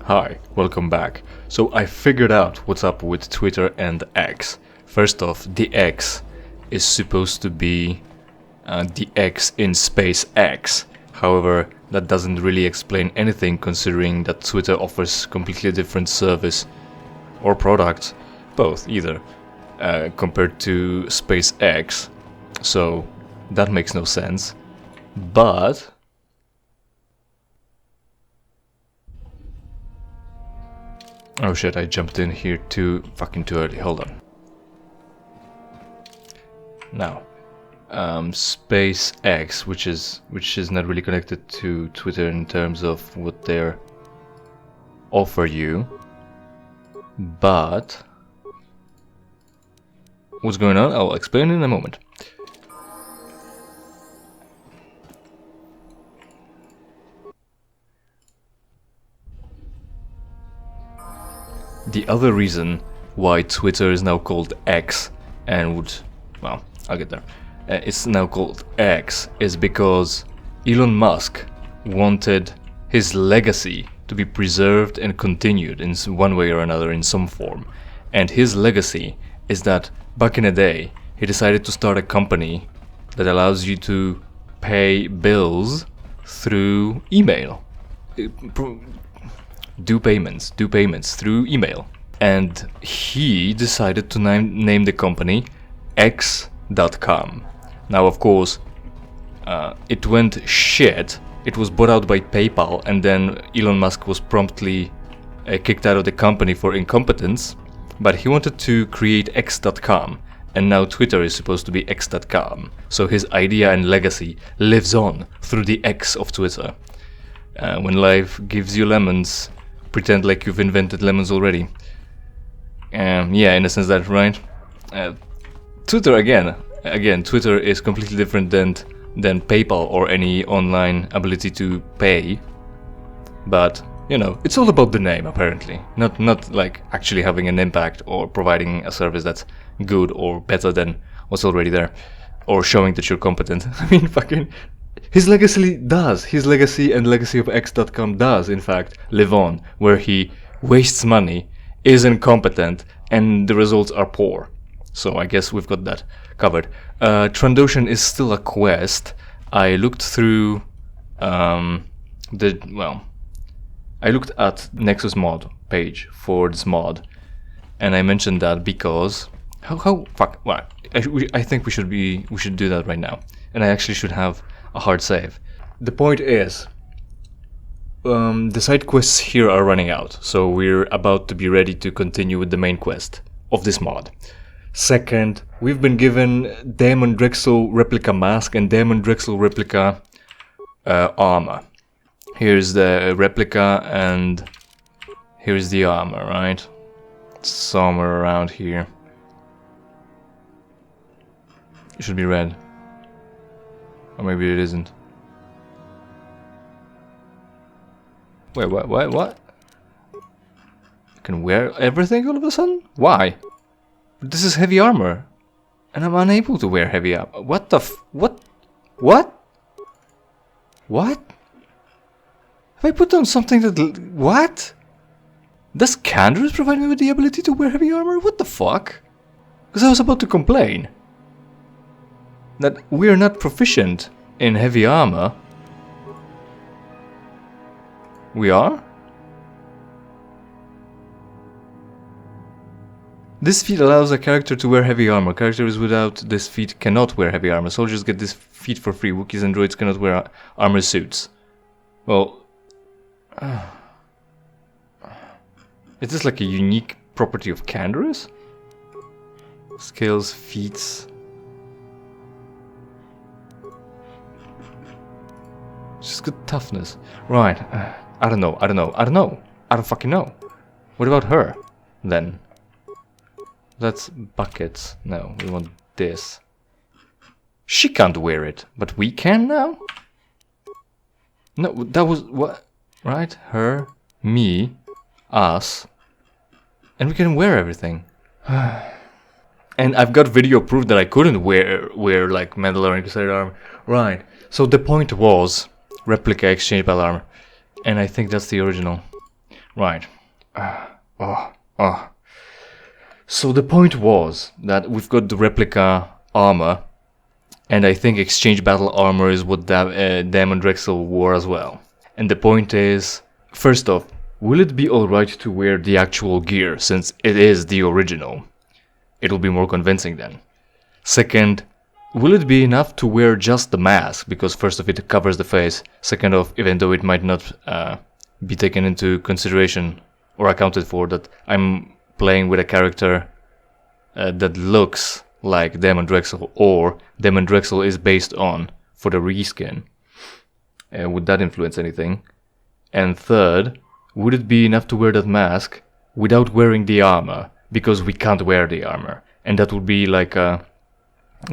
Hi, welcome back. So I figured out what's up with Twitter and X. First off, the X is supposed to be the X in space X. However, that doesn't really explain anything considering that Twitter offers completely different service or product, both either, compared to space X. So that makes no sense. But oh shit, I jumped in here too early, hold on. Now, SpaceX, which is not really connected to Twitter in terms of what they offer you, but what's going on? I'll explain in a moment. The other reason why Twitter is now called X and well, I'll get there. It's now called X is because Elon Musk wanted his legacy to be preserved and continued in one way or another in some form. And his legacy is that back in the day, he decided to start a company that allows you to pay bills through email. Do payments through email. And he decided to name the company X.com. Now, of course, it went shit. It was bought out by PayPal, and then Elon Musk was promptly kicked out of the company for incompetence. But he wanted to create X.com, and now Twitter is supposed to be X.com. So his idea and legacy lives on through the X of Twitter. When life gives you lemons, pretend like you've invented lemons already. Yeah, in a sense that's right. Twitter again, Twitter is completely different than PayPal or any online ability to pay. But, you know, it's all about the name apparently. Not like actually having an impact or providing a service that's good or better than what's already there. Or showing that you're competent. I mean, fucking... His legacy and legacy of X.com does, in fact, live on, where he wastes money, is incompetent, and the results are poor. So I guess we've got that covered. Trandoshan is still a quest. I looked through I looked at Nexus mod page for this mod, and I mentioned that because I think we should do that right now, and I actually should have a hard save. The point is, the side quests here are running out, so we're about to be ready to continue with the main quest of this mod. Second, we've been given Daemon Drexel replica mask and Daemon Drexel replica armor. Here's the replica and here's the armor, right? Somewhere around here. It should be red. Or maybe it isn't. Wait, what? I can wear everything all of a sudden? Why? This is heavy armor. And I'm unable to wear heavy armor. What the what? What? What? Have I put on something that... What? Does Canderous provide me with the ability to wear heavy armor? What the fuck? Because I was about to complain that we're not proficient in heavy armor. We are? This feat allows a character to wear heavy armor. Characters without this feat cannot wear heavy armor. Soldiers get this feat for free. Wookiees and droids cannot wear armor suits. Well... is this like a unique property of Canderous? Skills, feats... Just good toughness. Right. I don't know. I don't fucking know. What about her, then? That's buckets. No, we want this. She can't wear it, but we can now? No, that was... What? Right? Her, me, us. And we can wear everything. And I've got video proof that I couldn't wear like Mandalorian Crusader armor. Right. So the point was... Replica exchangeable armor. And I think that's the original. Right. So the point was that we've got the replica armor, and I think exchange battle armor is what Damon Drexel wore as well. And the point is, first off, will it be alright to wear the actual gear, since it is the original? It'll be more convincing then. Second, will it be enough to wear just the mask, because first off it covers the face, second off, even though it might not be taken into consideration or accounted for, that I'm playing with a character that looks like Damon Drexel, or Damon Drexel is based on for the reskin. Would that influence anything? And third, would it be enough to wear that mask without wearing the armor? Because we can't wear the armor, and that would be like a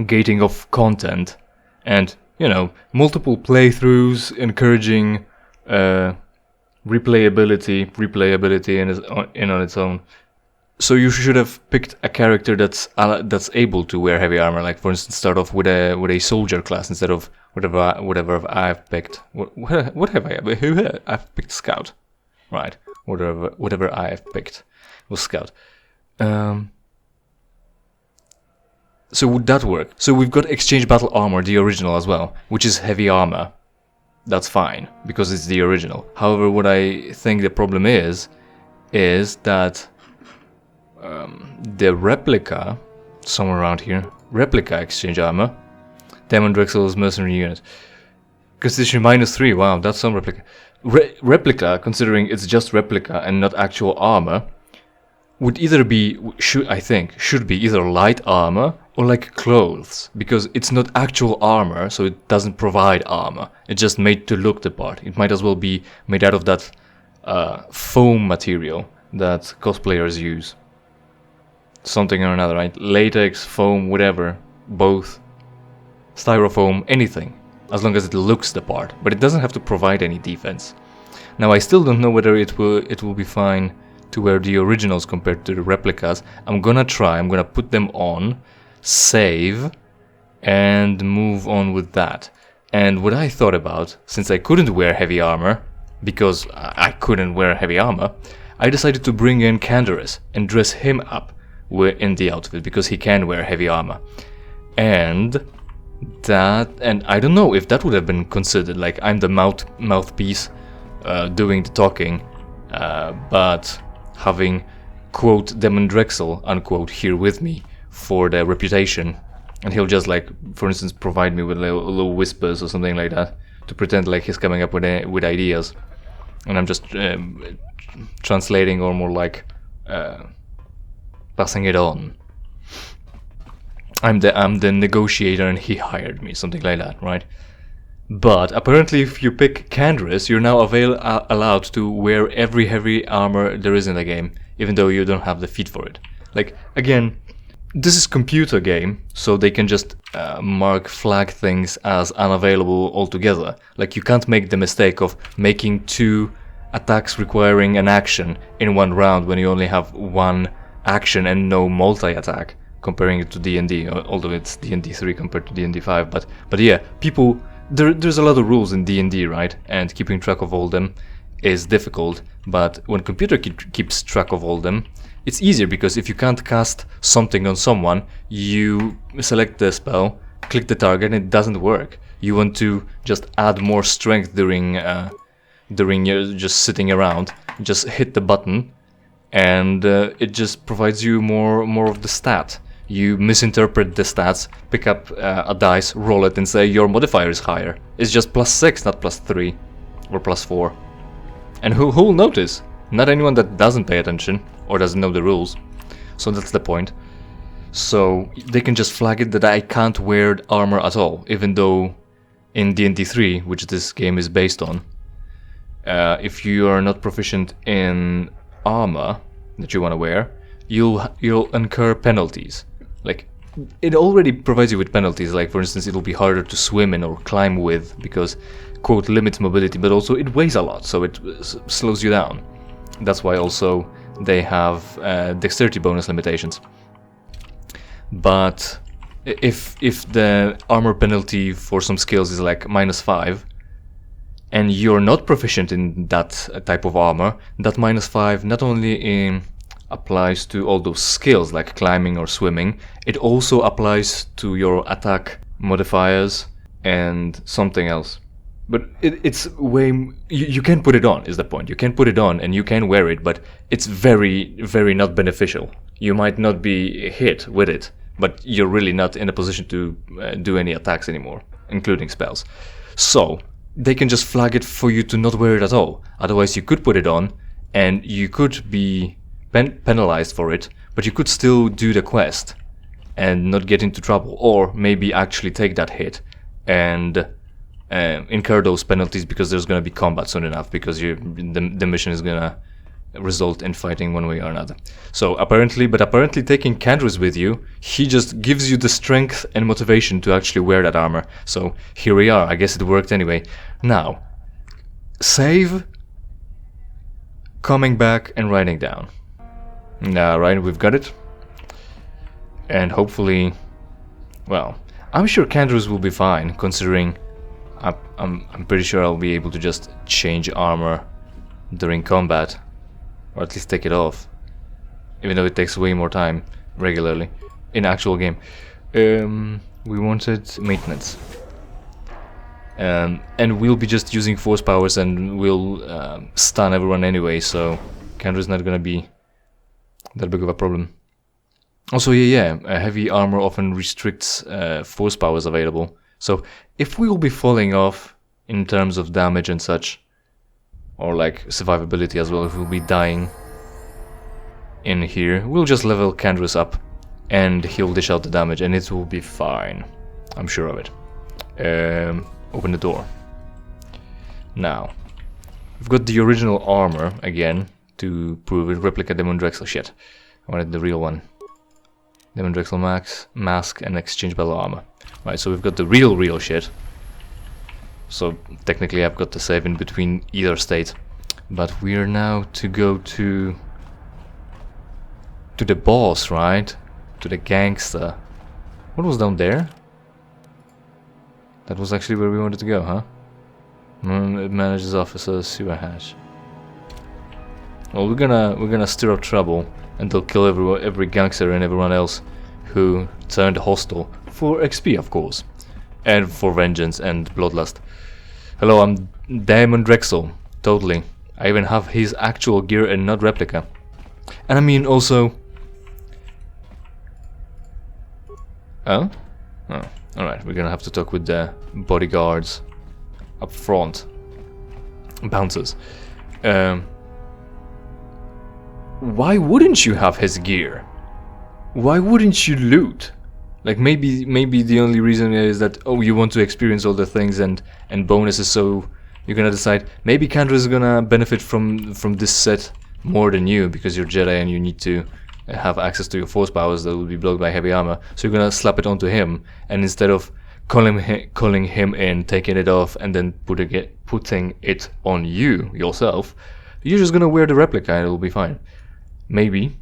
gating of content, and you know, multiple playthroughs encouraging replayability in on its own. So you should have picked a character that's able to wear heavy armor. Like for instance, start off with a soldier class instead of whatever I've picked. What have I? I've picked scout, right? Whatever I have picked was scout. So would that work? So we've got exchange battle armor, the original as well, which is heavy armor. That's fine because it's the original. However, what I think the problem is that the replica, somewhere around here, replica exchange armor, Damon Drexel's mercenary unit, constitution -3. Wow, that's some replica. Replica, considering it's just replica and not actual armor, would either be should be either light armor or like clothes, because it's not actual armor, so it doesn't provide armor. It's just made to look the part. It might as well be made out of that foam material that cosplayers use. Something or another, right? Latex, foam, whatever, both, styrofoam, anything, as long as it looks the part, but it doesn't have to provide any defense. Now I still don't know whether it will be fine to wear the originals compared to the replicas. I'm gonna put them on, save, and move on with that. And what I thought about, since I couldn't wear heavy armor, because I couldn't wear heavy armor, I decided to bring in Canderous and dress him up in the outfit, because he can wear heavy armor. And I don't know if that would have been considered, like I'm the mouthpiece doing the talking, but having, quote, Damon Drexel, unquote, here with me for the reputation, and he'll just, like, for instance, provide me with little whispers or something like that to pretend like he's coming up with ideas, and I'm just translating, or more like passing it on. I'm the negotiator and he hired me, something like that, right? But apparently if you pick Canderous, you're now allowed to wear every heavy armor there is in the game, even though you don't have the feat for it. Like, again, this is computer game, so they can just flag things as unavailable altogether. Like, you can't make the mistake of making 2 attacks requiring an action in one round when you only have one action and no multi-attack, comparing it to D&D, although it's D&D 3 compared to D&D 5. But yeah, people, there's a lot of rules in D&D, right? And keeping track of all them is difficult, but when computer keeps track of all them, it's easier, because if you can't cast something on someone, you select the spell, click the target, and it doesn't work. You want to just add more strength during your just sitting around, just hit the button, and it just provides you more of the stat. You misinterpret the stats, pick up a dice, roll it, and say your modifier is higher. It's just +6, not +3 or +4. And who'll notice? Not anyone that doesn't pay attention or doesn't know the rules. So that's the point. So they can just flag it that I can't wear armor at all, even though in D&D 3, which this game is based on, if you are not proficient in armor that you want to wear, you'll incur penalties. Like, it already provides you with penalties. Like, for instance, it'll be harder to swim in or climb with, because, quote, limits mobility, but also it weighs a lot, so it slows you down. That's why also they have dexterity bonus limitations. But if the armor penalty for some skills is like -5, and you're not proficient in that type of armor, that -5 not only applies to all those skills like climbing or swimming, it also applies to your attack modifiers and something else. But it's way... You can put it on, is the point. You can put it on and you can wear it, but it's very, very not beneficial. You might not be hit with it, but you're really not in a position to do any attacks anymore, including spells. So they can just flag it for you to not wear it at all. Otherwise you could put it on and you could be penalized for it, but you could still do the quest and not get into trouble, or maybe actually take that hit and incur those penalties because there's going to be combat soon enough, because the mission is going to result in fighting one way or another. So apparently taking Candra's with you, he just gives you the strength and motivation to actually wear that armor. So here we are. I guess it worked anyway. Now, save, coming back and writing down. Right, we've got it. And hopefully, well, I'm sure Candra's will be fine, considering I'm pretty sure I'll be able to just change armor during combat, or at least take it off, even though it takes way more time regularly in actual game. We wanted maintenance, and we'll be just using force powers and we'll stun everyone anyway, so Candra's not gonna be that big of a problem. Also, heavy armor often restricts force powers available. So if we will be falling off in terms of damage and such, or like survivability as well, if we'll be dying in here, we'll just level Candra's up and he'll dish out the damage and it will be fine. I'm sure of it. Open the door. Now, we've got the original armor again to prove it. Replica Demon Drexel. Shit, I wanted the real one. Demon Drexel mask and exchangeable armor. Right, so we've got the real shit. So technically I've got to save in between either state. But we're now to go to the boss, right? To the gangster. What was down there? That was actually where we wanted to go, huh? It manages officers, sewer hatch. Well, we're gonna stir up trouble, and they'll kill every gangster and everyone else who turned hostile, for XP of course, and for vengeance and bloodlust. Hello, I'm Demon Drexel, totally. I even have his actual gear and not replica. And I mean also... Oh? Oh, alright, we're gonna have to talk with the bodyguards up front. Bouncers. Why wouldn't you have his gear? Why wouldn't you loot? Like maybe the only reason is that, oh, you want to experience all the things and bonuses, so you're gonna decide maybe Candra is gonna benefit from this set more than you because you're Jedi and you need to have access to your force powers that will be blocked by heavy armor. So you're gonna slap it onto him, and instead of calling him in, taking it off, and then putting it on you yourself, you're just gonna wear the replica and it'll be fine. Maybe.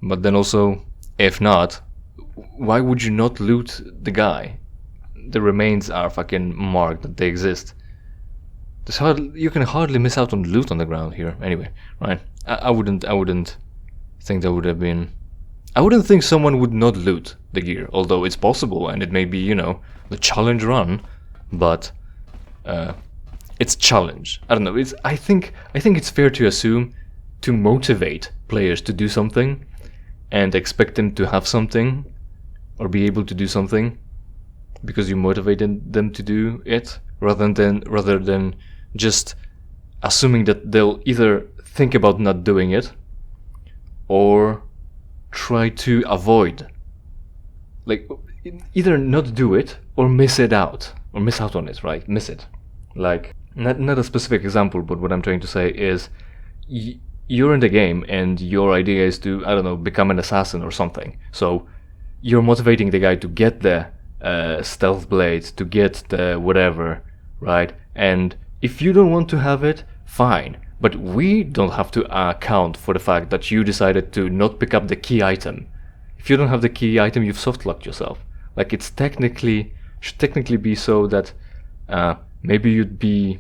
But then also, if not, why would you not loot the guy? The remains are fucking marked that they exist. You can hardly miss out on loot on the ground here. Anyway, right? I wouldn't think that would have been... I wouldn't think someone would not loot the gear, although it's possible and it may be, you know, the challenge run, but it's challenge. I don't know. I think it's fair to assume, to motivate players to do something and expect them to have something or be able to do something because you motivated them to do it, rather than just assuming that they'll either think about not doing it or try to avoid, like, either not do it or miss out on it, right? Miss it. Like, not a specific example, but what I'm trying to say is you're in the game and your idea is to, I don't know, become an assassin or something. So you're motivating the guy to get the stealth blade, to get the whatever, right? And if you don't want to have it, fine. But we don't have to account for the fact that you decided to not pick up the key item. If you don't have the key item, you've soft-locked yourself. Like, it's should technically be so that maybe you'd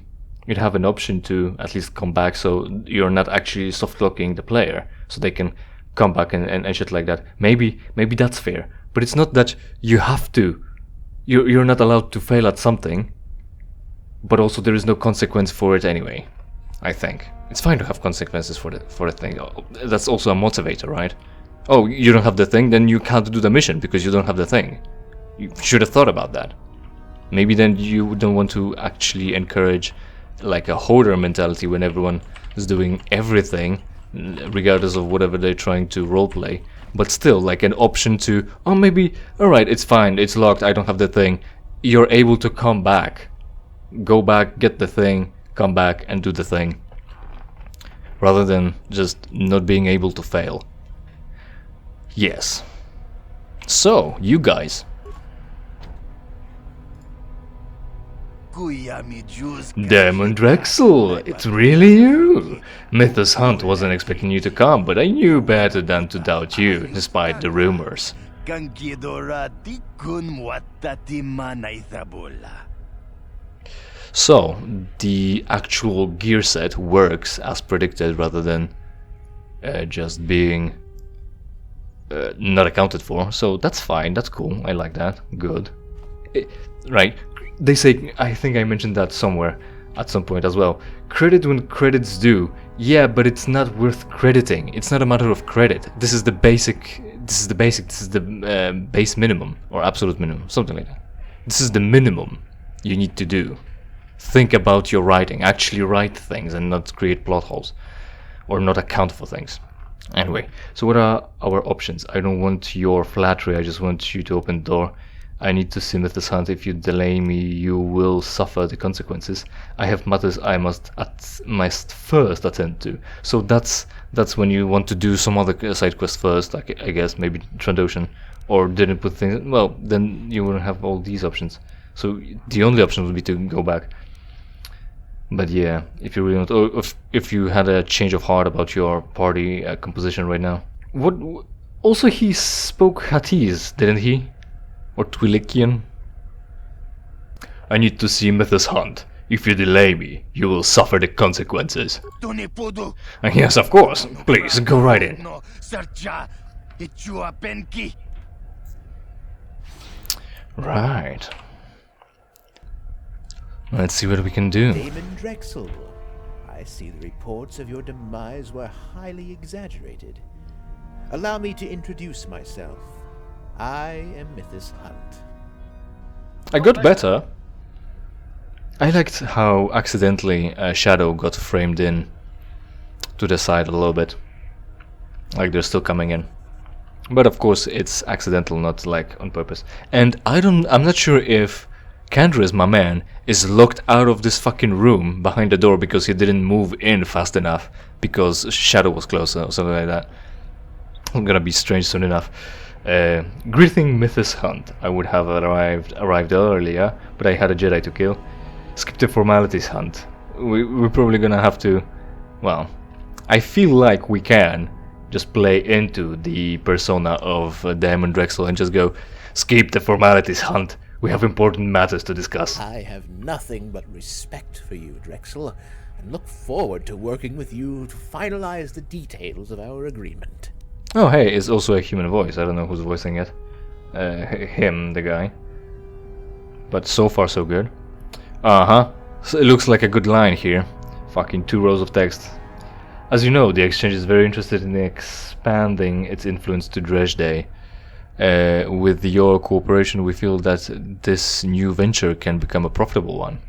have an option to at least come back, so you're not actually soft locking the player, so they can come back and shit like that. Maybe that's fair, but it's not that you have to. You're not allowed to fail at something, but also there is no consequence for it anyway. I think it's fine to have consequences for the thing. That's also a motivator, right? Oh, you don't have the thing, then you can't do the mission because you don't have the thing. You should have thought about that. Maybe then you don't want to actually encourage like a hoarder mentality when everyone is doing everything, regardless of whatever they're trying to roleplay. But still, like an option to, oh, maybe, alright, it's fine, it's locked, I don't have the thing. You're able to come back. Go back, get the thing, come back and do the thing. Rather than just not being able to fail. Yes. So, you guys. Damon Drexel, it's really you! Mythus Hunt wasn't expecting you to come, but I knew better than to doubt you, despite the rumors. So, the actual gear set works as predicted rather than just being not accounted for, so that's fine, that's cool, I like that, good. Right. They say, I think I mentioned that somewhere at some point as well. Credit when credit's due. Yeah, but it's not worth crediting. It's not a matter of credit. This is the basic. This is the base minimum or absolute minimum, something like that. This is the minimum you need to do. Think about your writing. Actually write things and not create plot holes or not account for things. Anyway, so what are our options? I don't want your flattery. I just want you to open the door. I need to see Mythus Hunt. If you delay me, you will suffer the consequences. I have matters I must first attend to. So that's when you want to do some other side quest first, like, I guess maybe Trandoshan, or didn't put things. Well, then you wouldn't have all these options. So the only option would be to go back. But yeah, if you really want, or if you had a change of heart about your party composition right now. What? Also, he spoke Hatties, didn't he? Or twi'lekian? I need to see Mythus Hunt. If you delay me, you will suffer the consequences. Yes, of course. Please, go right in. Right. Let's see what we can do. Damon Drexel, I see the reports of your demise were highly exaggerated. Allow me to introduce myself. I am Mythus Hunt. I got better. I liked how accidentally Shadow got framed in to the side a little bit. Like they're still coming in. But of course it's accidental, not like on purpose. And I'm not sure if Kandris, my man, is locked out of this fucking room behind the door because he didn't move in fast enough because Shadow was closer or something like that. I'm gonna be strange soon enough. Greeting Mythus Hunt. I would have arrived earlier, but I had a Jedi to kill. Skip the formalities, Hunt. We're probably gonna have to. Well, I feel like we can just play into the persona of Damon Drexel and just go, skip the formalities, Hunt. We have important matters to discuss. I have nothing but respect for you, Drexel, and look forward to working with you to finalize the details of our agreement. Oh hey, it's also a human voice. I don't know who's voicing it. Him, the guy. But so far so good. So it looks like a good line here. Fucking 2 rows of text. As you know, the exchange is very interested in expanding its influence to Dresde. With your cooperation, we feel that this new venture can become a profitable one.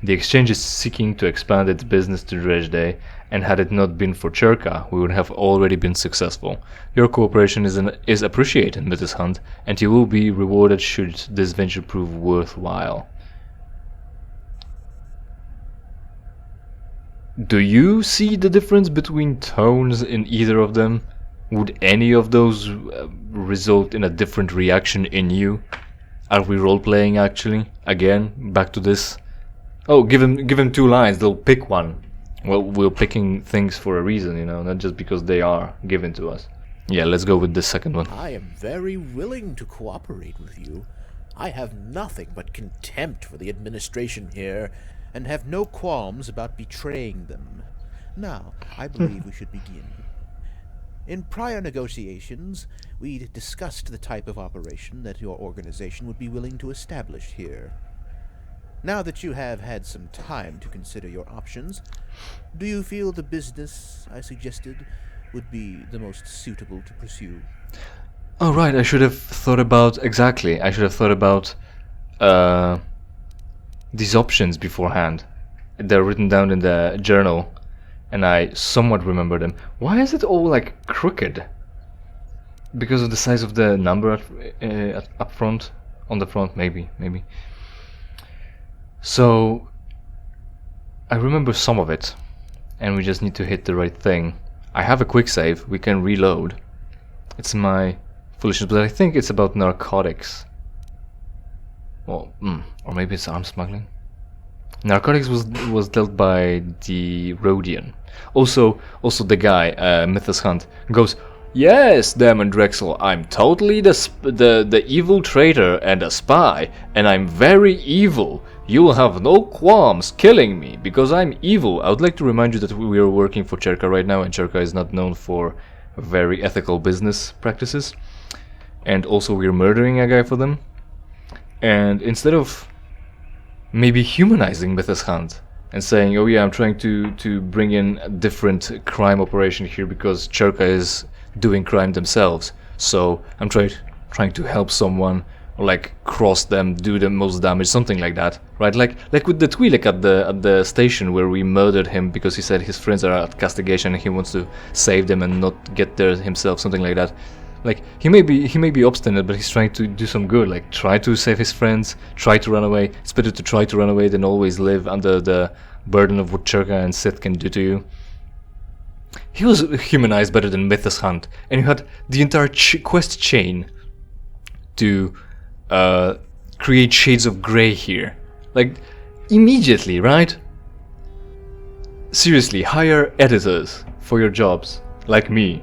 The exchange is seeking to expand its business to Dresde, and had it not been for Czerka, we would have already been successful. Your cooperation is appreciated, Mythus Hunt, and you will be rewarded should this venture prove worthwhile. Do you see the difference between tones in either of them? Would any of those result in a different reaction in you? Are we role-playing actually? Again, back to this. Oh, give him 2 lines, they'll pick one. Well, we're picking things for a reason, you know, not just because they are given to us. Yeah, let's go with the second one. I am very willing to cooperate with you. I have nothing but contempt for the administration here, and have no qualms about betraying them. Now, I believe we should begin. In prior negotiations, we discussed the type of operation that your organization would be willing to establish here. Now that you have had some time to consider your options, do you feel the business I suggested would be the most suitable to pursue? Oh right, I should have thought about these options beforehand. They're written down in the journal, and I somewhat remember them. Why is it all like crooked? Because of the size of the number up front, on the front, maybe. So I remember some of it, and we just need to hit the right thing. I have a quick save. We can reload. It's my foolishness, but I think it's about narcotics. Well, or maybe it's arms smuggling. Narcotics was dealt by the Rhodian. Also the guy, Mythus Hunt, goes, "Yes, Damon Drexel, I'm totally the evil traitor and a spy, and I'm very evil. You'll have no qualms killing me because I'm evil." I would like to remind you that we are working for Czerka right now, and Czerka is not known for very ethical business practices. And also we're murdering a guy for them. And instead of maybe humanizing Mythus Hunt and saying, "Oh yeah, I'm trying to bring in a different crime operation here because Czerka is doing crime themselves, so I'm trying to help someone, or like cross them, do the most damage," something like that, right? Like with the twi'lek at the station where we murdered him because he said his friends are at castigation and he wants to save them and not get there himself, something like that. Like he may be obstinate, but he's trying to do some good, like try to save his friends, try to run away. It's better to try to run away than always live under the burden of what Czerka and Sith can do to you. He was humanized better than Mythus Hunt, and you had the entire quest chain to create shades of grey here, like immediately, right? Seriously, hire editors for your jobs, like me.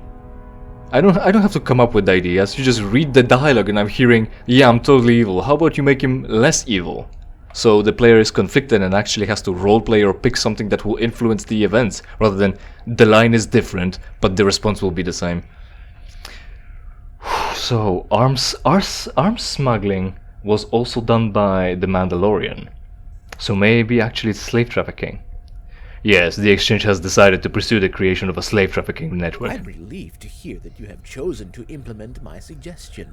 I don't have to come up with ideas. You just read the dialogue, and I'm hearing, "Yeah, I'm totally evil. How about you make him less evil?" So the player is conflicted and actually has to roleplay or pick something that will influence the events, rather than the line is different, but the response will be the same. So arms smuggling was also done by the Mandalorian. So maybe actually it's slave trafficking. Yes, the Exchange has decided to pursue the creation of a slave trafficking network. I'm relieved to hear that you have chosen to implement my suggestion.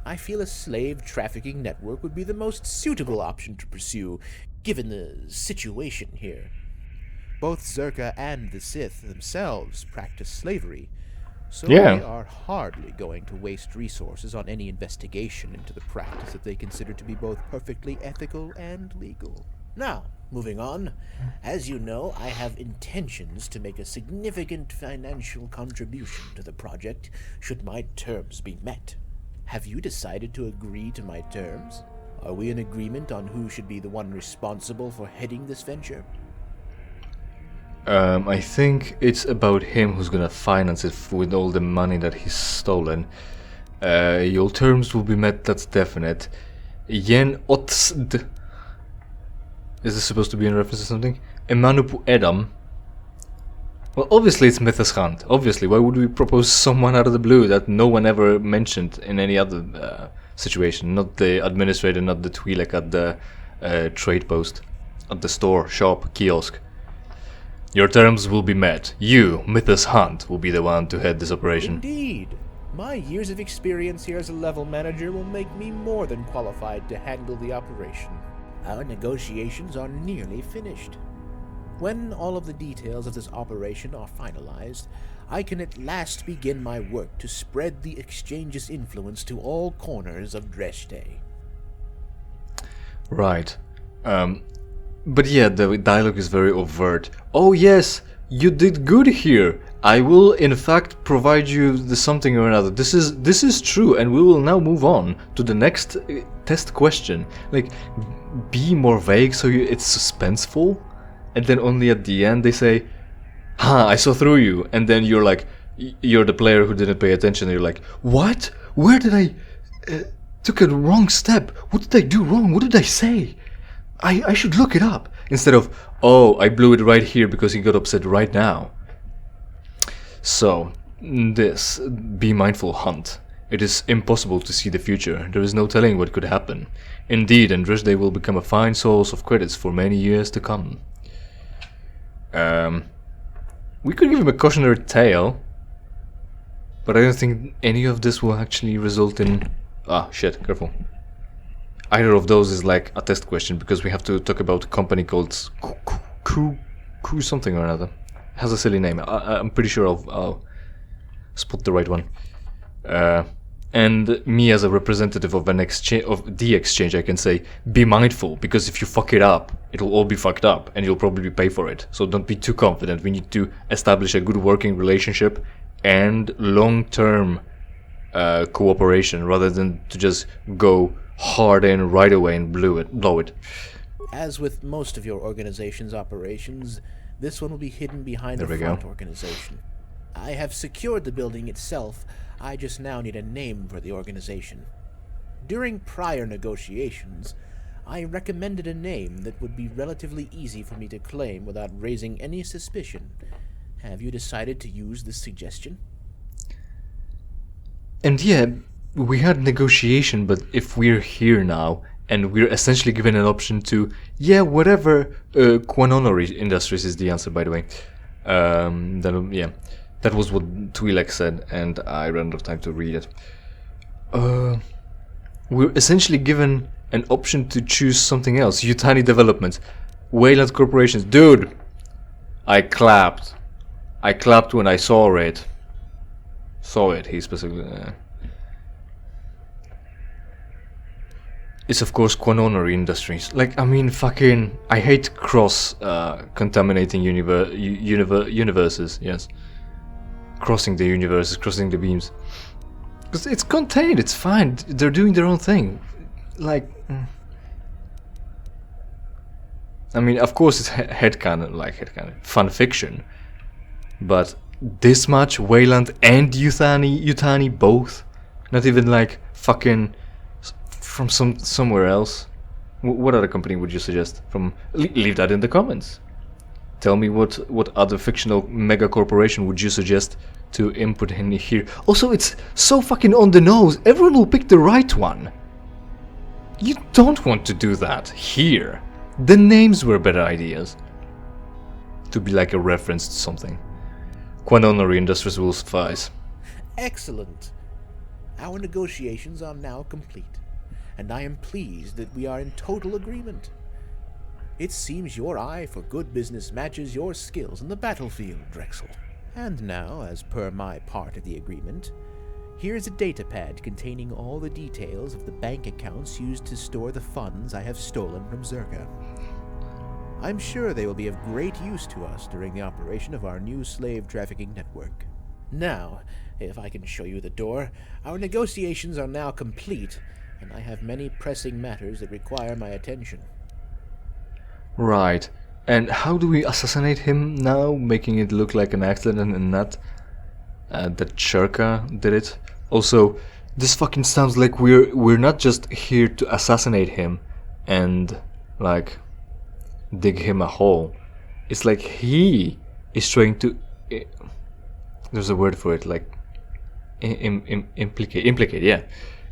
I feel a slave trafficking network would be the most suitable option to pursue, given the situation here. Both Czerka and the Sith themselves practice slavery, so they are hardly going to waste resources on any investigation into the practice that they consider to be both perfectly ethical and legal. Now, moving on, as you know, I have intentions to make a significant financial contribution to the project should my terms be met. Have you decided to agree to my terms? Are we in agreement on who should be the one responsible for heading this venture? I think it's about him who's gonna finance it with all the money that he's stolen. Your terms will be met, that's definite. Yen otsd. Is this supposed to be in reference to something? Emanupu Edam. Well, obviously it's Mythus Hunt. Obviously, why would we propose someone out of the blue that no one ever mentioned in any other situation? Not the administrator, not the twi'lek at the trade post, at the store, shop, kiosk. Your terms will be met. You, Mythus Hunt, will be the one to head this operation. Indeed. My years of experience here as a level manager will make me more than qualified to handle the operation. Our negotiations are nearly finished. When all of the details of this operation are finalized, I can at last begin my work to spread the Exchange's influence to all corners of Dresde. Right. But yeah, the dialogue is very overt. "Oh yes, you did good here. I will in fact provide you the something or another. This is true, and we will now move on to the next test question." Like, be more vague so it's suspenseful, and then only at the end they say, "Ha, I saw through you," and then you're like, you're the player who didn't pay attention, and you're like, "What? Where did I took a wrong step? What did I do wrong? What did I say? I should look it up." Instead of, oh, I blew it right here because he got upset right now. So, this Be Mindful hunt. It is impossible to see the future. There is no telling what could happen. Indeed, and Rush Day will become a fine source of credits for many years to come. We could give him a cautionary tale, but I don't think any of this will actually result in... Ah, shit, careful. Either of those is like a test question, because we have to talk about a company called Crew something or another. It has a silly name. I'm pretty sure I'll spot the right one. And me as a representative of an exchange, of the exchange, I can say, be mindful, because if you fuck it up, it'll all be fucked up, and you'll probably pay for it. So don't be too confident. We need to establish a good working relationship and long-term cooperation, rather than to just go hard in right away and blow it. As with most of your organization's operations, this one will be hidden behind the front organization. I have secured the building itself. I just now need a name for the organization. During prior negotiations, I recommended a name that would be relatively easy for me to claim without raising any suspicion. Have you decided to use this suggestion? And yeah, we had negotiation, but if we're here now, and we're essentially given an option to, yeah, whatever, KotOR Industries is the answer, by the way. Then, yeah. That was what twi'lek said, and I ran out of time to read it. We're essentially given an option to choose something else. Yutani Development, Wayland Corporations. Dude! I clapped. I clapped when I saw it. He specifically... It's of course KotOR Industries. Like, I mean, fucking... I hate contaminating universes, yes. Crossing the universes, crossing the beams. Because it's contained, it's fine. They're doing their own thing. Like... I mean, of course it's headcanon, fan fiction. But this much, Wayland and Yutani both? Not even like fucking from somewhere else? What other company would you suggest? Leave that in the comments. Tell me what other fictional mega corporation would you suggest to input in here. Also, it's so fucking on the nose. Everyone will pick the right one. You don't want to do that here. The names were better ideas. To be like a reference to something. KotOR Industries will suffice. Excellent. Our negotiations are now complete, and I am pleased that we are in total agreement. It seems your eye for good business matches your skills in the battlefield, Drexel. And now, as per my part of the agreement, here is a datapad containing all the details of the bank accounts used to store the funds I have stolen from Czerka. I'm sure they will be of great use to us during the operation of our new slave trafficking network. Now, if I can show you the door, our negotiations are now complete, and I have many pressing matters that require my attention. Right. And how do we assassinate him now, making it look like an accident and not that Czerka did it? Also, this fucking sounds like we're not just here to assassinate him and like dig him a hole. It's like he is trying to there's a word for it, like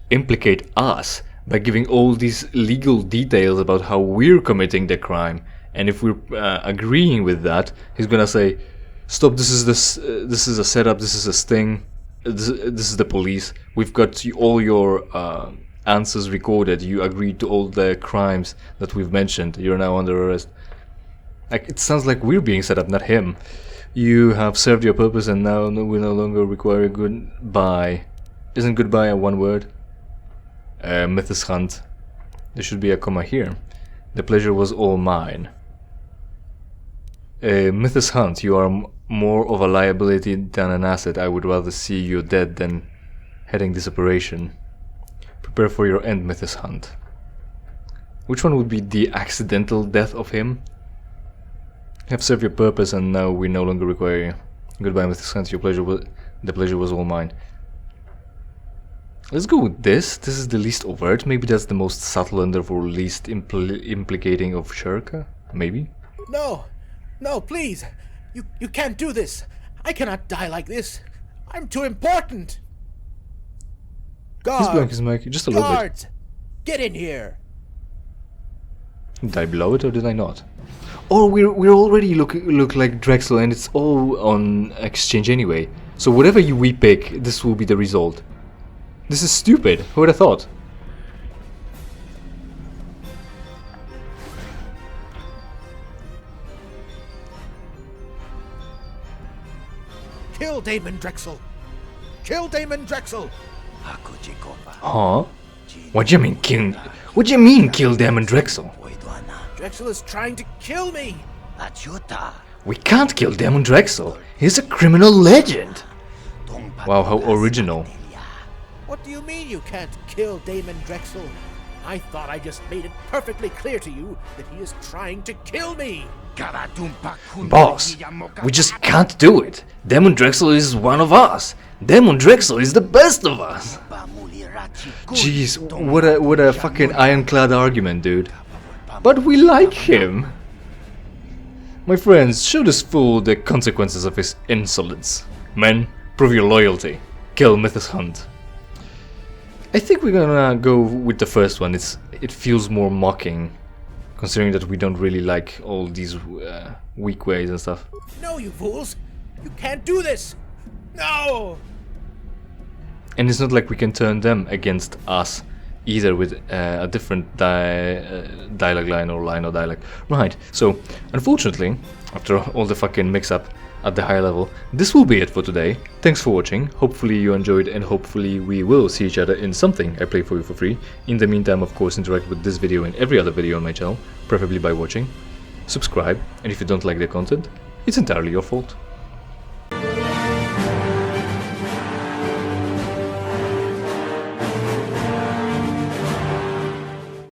implicate us by giving all these legal details about how we're committing the crime. And if we're agreeing with that, he's gonna say, "Stop! This is a setup. This is a sting. This is the police. We've got all your answers recorded. You agreed to all the crimes that we've mentioned. You're now under arrest." Like, it sounds like we're being set up, not him. You have served your purpose, and now we no longer require goodbye. Isn't goodbye a one word? Mythus hunt. There should be a comma here. The pleasure was all mine. Mythus hunt, you are more of a liability than an asset. I would rather see you dead than heading this operation. Prepare for your end, Mythus hunt. Which one would be the accidental death of him? You have served your purpose, and now we no longer require you. Goodbye, Mythus hunt. The pleasure was all mine. Let's go with this. This is the least overt. Maybe that's the most subtle and therefore least implicating of Czerka. Maybe? No! No, please! You can't do this! I cannot die like this! I'm too important! He's blowing his mic just a little bit. Guards! Get in here! Did I blow it or did I not? Oh, we're already look like Drexel, and it's all on exchange anyway. So whatever we pick, this will be the result. This is stupid. Who would have thought? Kill Damon Drexel! Kill Damon Drexel! Huh? What do you mean kill? What do you mean kill Damon Drexel? Drexel is trying to kill me! We can't kill Damon Drexel. He's a criminal legend. Wow, how original. What do you mean you can't kill Damon Drexel? I thought I just made it perfectly clear to you that he is trying to kill me! Boss, we just can't do it. Damon Drexel is one of us. Damon Drexel is the best of us. Jeez, what a fucking ironclad argument, dude. But we like him. My friends, show this fool the consequences of his insolence. Men, prove your loyalty. Kill Mythus Hunt. I think we're gonna go with the first one. It feels more mocking, considering that we don't really like all these weak ways and stuff. No, you fools! You can't do this! No! And it's not like we can turn them against us either with a different dialogue line or dialogue. Right, so unfortunately, after all the fucking mix-up at the high level, this will be it for today. Thanks for watching. Hopefully you enjoyed, and hopefully we will see each other in something I play for you for free. In the meantime, of course, interact with this video and every other video on my channel, preferably by watching. Subscribe, and if you don't like the content, it's entirely your fault.